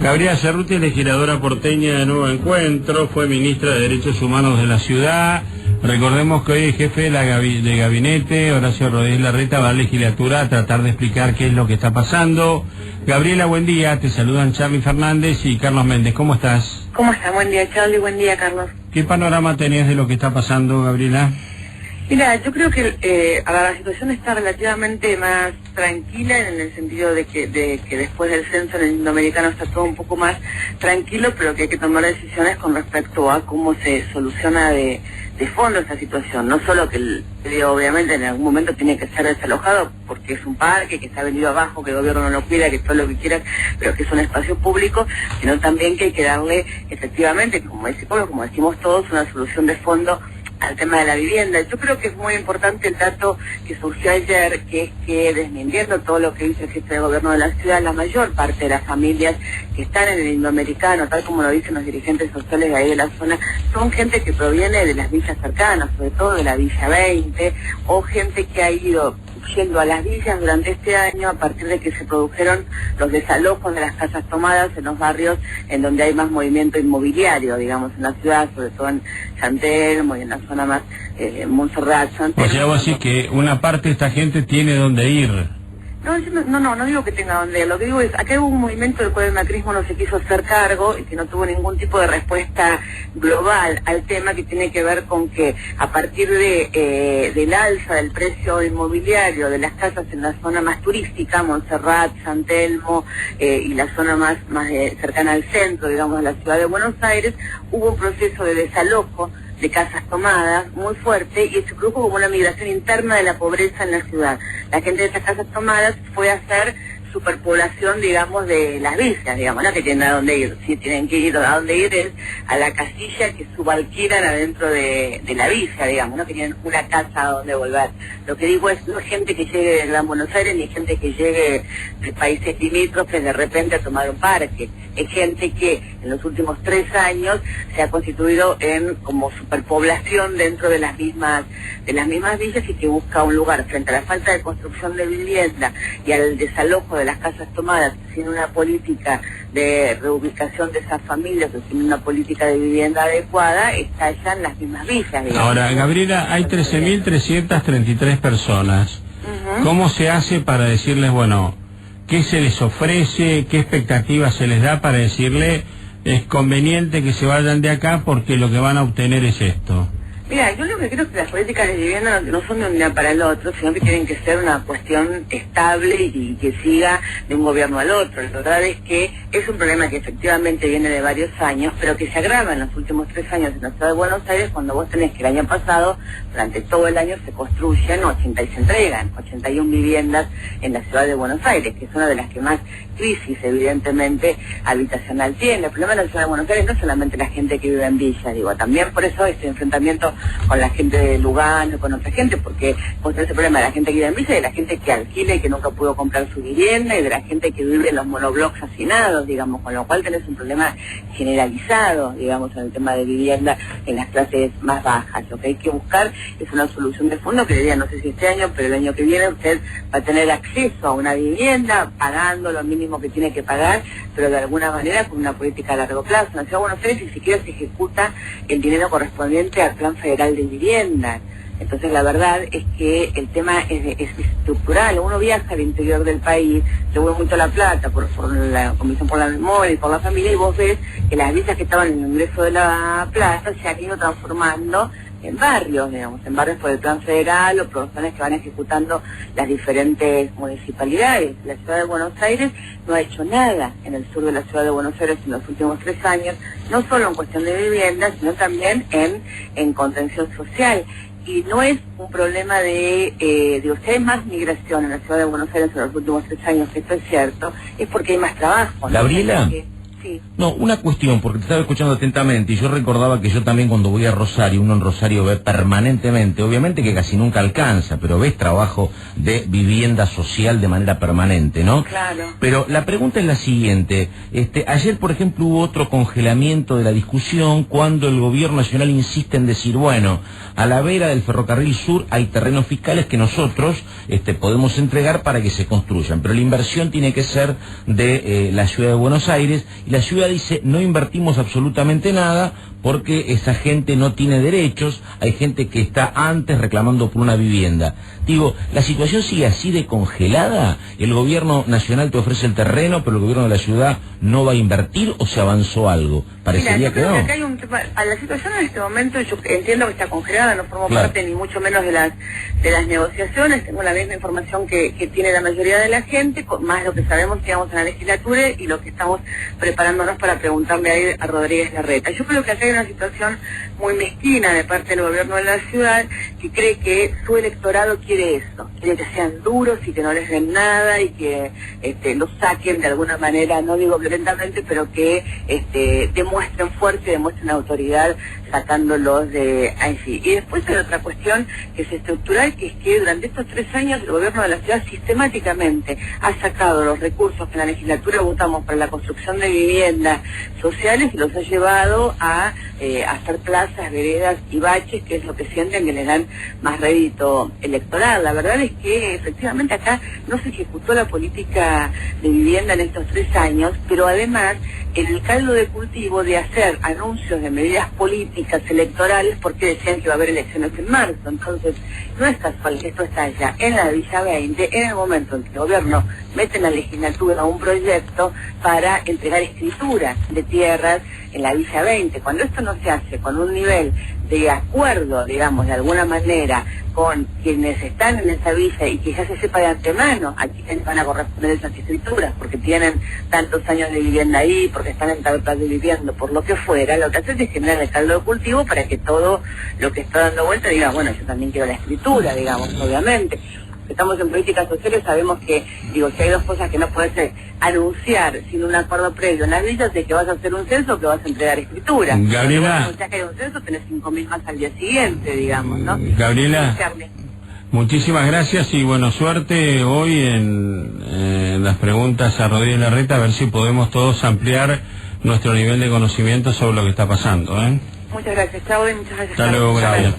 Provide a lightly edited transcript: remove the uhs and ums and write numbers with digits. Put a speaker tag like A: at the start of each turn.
A: Gabriela Cerruti, legisladora porteña de Nuevo Encuentro, fue ministra de Derechos Humanos de la ciudad. Recordemos que hoy el jefe de gabinete, Horacio Rodríguez Larreta, va a la legislatura a tratar de explicar qué es lo que está pasando. Gabriela, buen día. Te saludan Charly Fernández y Carlos Méndez. ¿Cómo estás?
B: ¿Cómo estás? Buen día, Charly. Buen día, Carlos.
A: ¿Qué panorama tenés de lo que está pasando, Gabriela?
B: Mira, yo creo que la situación está relativamente más tranquila en el sentido de que después del censo en el indoamericano está todo un poco más tranquilo, pero que hay que tomar decisiones con respecto a cómo se soluciona de fondo esta situación. No solo que obviamente en algún momento tiene que ser desalojado porque es un parque, que está venido abajo, que el gobierno no lo cuida, que todo lo que quiera, pero que es un espacio público, sino también que hay que darle efectivamente, como decimos todos, una solución de fondo al tema de la vivienda. Yo creo que es muy importante el dato que surgió ayer, que es que, desmintiendo todo lo que dice el jefe de gobierno de la ciudad, la mayor parte de las familias que están en el indoamericano, tal como lo dicen los dirigentes sociales de ahí de la zona, son gente que proviene de las villas cercanas, sobre todo de la Villa 20, o gente que ha ido yendo a las villas durante este año a partir de que se produjeron los desalojos de las casas tomadas en los barrios en donde hay más movimiento inmobiliario, digamos, en la ciudad, sobre todo en San Telmo y en la zona más Montserrat, San Telmo.
A: O sea, vos decís que una parte de esta gente tiene dónde ir.
B: No digo que tenga donde, lo que digo es, acá hubo un movimiento del cual el macrismo no se quiso hacer cargo y que no tuvo ningún tipo de respuesta global al tema, que tiene que ver con que a partir del alza del precio inmobiliario de las casas en la zona más turística, Montserrat, San Telmo y la zona más cercana al centro, digamos, de la ciudad de Buenos Aires, hubo un proceso de desalojo de casas tomadas muy fuerte y se produjo como una migración interna de la pobreza en la ciudad. La gente de esas casas tomadas fue a hacer superpoblación, digamos, de las villas, digamos, no que tienen a dónde ir. Si tienen que ir a dónde ir es a la casilla que subalquilan adentro de la villa, digamos, no que tienen una casa a donde volver. Lo que digo es, no es gente que llegue de Gran Buenos Aires ni gente que llegue de países limítrofes de repente a tomar un parque. Es gente que en los últimos 3 años se ha constituido en como superpoblación dentro de las mismas villas y que busca un lugar frente a la falta de construcción de vivienda y al desalojo de las casas tomadas sin una política de reubicación de esas familias o sin una política de vivienda adecuada, estallan las mismas villas, digamos.
A: Ahora, Gabriela, hay 13.333 personas. ¿Cómo se hace para decirles, bueno, qué se les ofrece, qué expectativas se les da para decirle es conveniente que se vayan de acá porque lo que van a obtener es esto?
B: Mira, yo lo que creo es que las políticas de vivienda no son de un día para el otro, sino que tienen que ser una cuestión estable y que siga de un gobierno al otro. La verdad es que es un problema que efectivamente viene de varios años, pero que se agrava en los últimos 3 años en la ciudad de Buenos Aires, cuando vos tenés que el año pasado, durante todo el año, se construyen y se entregan 81 viviendas en la ciudad de Buenos Aires, que es una de las que más crisis, evidentemente, habitacional tiene. El problema de la ciudad de Buenos Aires no es solamente la gente que vive en villas, digo, también por eso este enfrentamiento con la gente de Lugano, con otra gente, porque vos tenés el problema de la gente que vive en villa, de la gente que alquila y que nunca pudo comprar su vivienda, y de la gente que vive en los monoblocks hacinados, digamos, con lo cual tenés un problema generalizado, digamos, en el tema de vivienda en las clases más bajas. Lo que hay que buscar es una solución de fondo, que diría, no sé si este año, pero el año que viene usted va a tener acceso a una vivienda, pagando lo mínimo que tiene que pagar, pero de alguna manera con una política a largo plazo. En la ciudad de Buenos Aires ni siquiera se ejecuta el dinero correspondiente al plan federal de vivienda. Entonces la verdad es que el tema es estructural. Uno viaja al interior del país, yo voy mucho a La Plata por la Comisión por la Memoria y por la Familia, y vos ves que las villas que estaban en el ingreso de La Plata se han ido transformando en barrios, digamos, en barrios por el plan federal o producciones que van ejecutando las diferentes municipalidades. La ciudad de Buenos Aires no ha hecho nada en el sur de la ciudad de Buenos Aires en los últimos 3 años, no solo en cuestión de vivienda, sino también en contención social. Y no es un problema de si hay más migración en la ciudad de Buenos Aires en los últimos 3 años, que esto es cierto, es porque hay más trabajo, ¿no?
C: Gabriela.
B: Sí.
C: No, una cuestión, porque te estaba escuchando atentamente y yo recordaba que yo también cuando voy a Rosario, uno en Rosario ve permanentemente, obviamente que casi nunca alcanza, pero ves trabajo de vivienda social de manera permanente, ¿no?
B: Claro.
C: Pero la pregunta es la siguiente, ayer por ejemplo hubo otro congelamiento de la discusión cuando el gobierno nacional insiste en decir, bueno, a la vera del ferrocarril sur hay terrenos fiscales que nosotros podemos entregar para que se construyan, pero la inversión tiene que ser de la ciudad de Buenos Aires, y la ciudad dice no invertimos absolutamente nada porque esa gente no tiene derechos, hay gente que está antes reclamando por una vivienda. Digo, ¿la situación sigue así de congelada? ¿El gobierno nacional te ofrece el terreno, pero el gobierno de la ciudad no va a invertir o se avanzó algo? Parecería que no.
B: Acá hay un tema, a la situación en este momento yo entiendo que está congelada, no formo parte ni mucho menos de las negociaciones, tengo la misma información que tiene la mayoría de la gente, más lo que sabemos que vamos en la legislatura y lo que estamos preparándonos para preguntarle a Rodríguez Larreta. Yo creo que acá hay una situación muy mezquina de parte del gobierno de la ciudad que cree que su electorado quiere eso, quiere que sean duros y que no les den nada y que los saquen de alguna manera, no digo violentamente, pero que demuestren fuerza y demuestren autoridad sacándolos de ahí. Y después hay otra cuestión que es estructural, que es que durante estos 3 años el gobierno de la ciudad sistemáticamente ha sacado los recursos que en la legislatura votamos para la construcción de viviendas sociales y los ha llevado a hacer plazas, veredas y baches, que es lo que sienten que les dan más rédito electoral. La verdad es que efectivamente acá no se ejecutó la política de vivienda en estos 3 años, pero además el caldo de cultivo de hacer anuncios de medidas políticas electorales, porque decían que va a haber elecciones en marzo. Entonces, no es casual que esto estalla en la Villa 20, en el momento en que el gobierno mete en la legislatura un proyecto para entregar escrituras de tierras en la Villa 20. Cuando esto no se hace con un nivel de acuerdo, digamos, de alguna manera, con quienes están en esa villa y que ya se sepa de antemano a quiénes van a corresponder esas escrituras, porque tienen tantos años de vivienda ahí, porque están en tal plazo de vivienda, por lo que fuera, lo que hace es generar el caldo de cultivo para que todo lo que está dando vuelta diga, bueno, yo también quiero la escritura, digamos, obviamente. Estamos en políticas sociales, sabemos que, digo, si hay 2 cosas que no puedes anunciar sin un acuerdo previo en las villas, es que vas a hacer un censo o que vas a entregar escritura.
A: Gabriela.
B: Si que hay un censo, tenés 5.000 más al día siguiente, digamos, ¿no?
A: Gabriela, muchísimas gracias y buena suerte hoy en las preguntas a Rodríguez Larreta, a ver si podemos todos ampliar nuestro nivel de conocimiento sobre lo que está pasando, ¿eh?
B: Muchas gracias, chao, y muchas gracias.
A: Hasta luego, gracias.